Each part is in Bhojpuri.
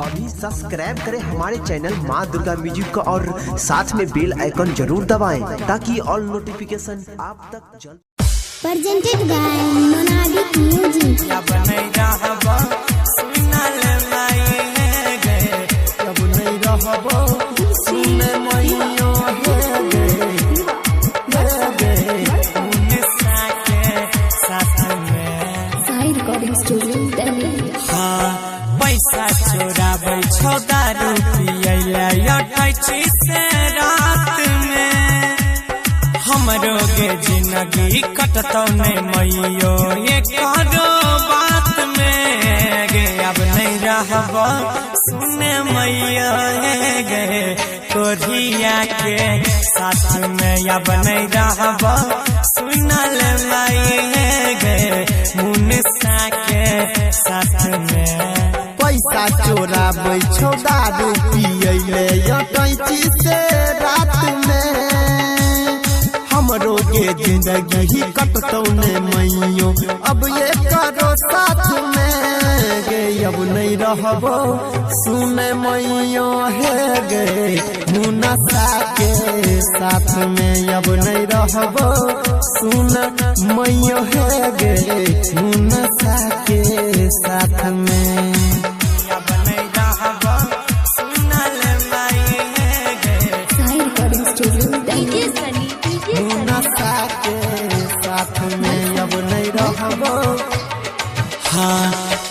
अभी सब्सक्राइब करें हमारे चैनल माँ दुर्गा म्यूजिक का और साथ में बेल आइकन जरूर दबाएं ताकि ऑल नोटिफिकेशन आप तक जल्द। Presented by Monadic Music। पैसा चोराबै छौ दारू पियैला 28 से रात में हमरो के जिंदगी कटतौ नहीं मैयो ये करो बात में गे अब नहीं रहबो सुने मैया गे कोरिया के साथ में अब नहीं रहबो सुनल माई गे मुनसा के साथ में पैसा चोराबै छौ दारू पियैले 28 से रात में हमरो के जिंदगी कटतौ ने मैयो अब ये करो साथ में गे अब नहीं रहबो सुने मैयो हे गे मुनसा के साथ में अब नहीं रहबो सुन मैयो हे गे मुनसा के साथ में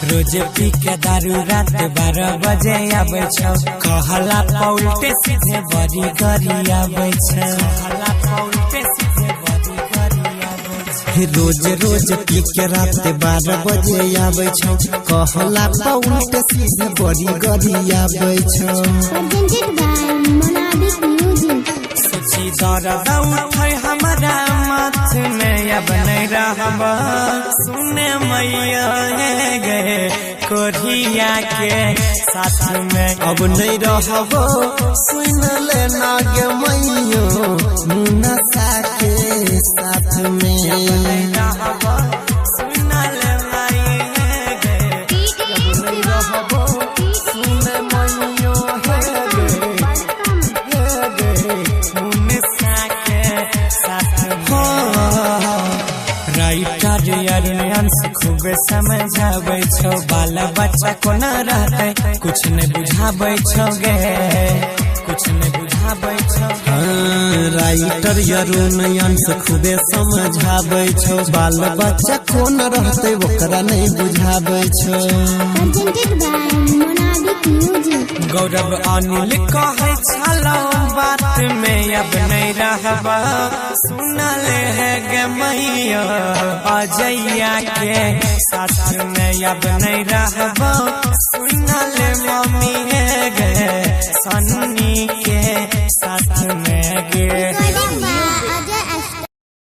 रोज पी के दारू रात 12 बजे आबै छौ कहला पौलटे सीधे बड़ी गरी आबै छौ कहला पौलटे सीधे बड़ी गरी आबै छौ रोज रोज पी के रात 12 बजे आबै छौ कहला पौलटे सीधे बड़ी गरी आबै छौ। Presented by Monadic Music। सोची दर्द उठै हमरा माथ में अब नहीं रहबा सुने मैया गे कोरिया के साथ में अब नहीं रहबो सुन ले ना गे मैयो मुनसा के साथ में सुनल माई गे अब नहीं रहबो सुन मैयो मुनसा के साथ राइटर अरुणियांश खूबे समझाबै छौ बाल बच्चा कोना रहतै कुछ नहीं बुझाबै छौ गे कुछ नहीं बुझाबै छौ। राइटर अरुणियांश खूबे समझाबै छौ बाल बच्चा कोना रहतै ओकरा नहीं बुझाबै छौ। Presented by Monadic Music। गौरव अनिल कहै छलौ बात में अब नहीं रहबा सुनल है गे मैया अजैया के साथ में अब नहीं रहबा सुनल मम्मी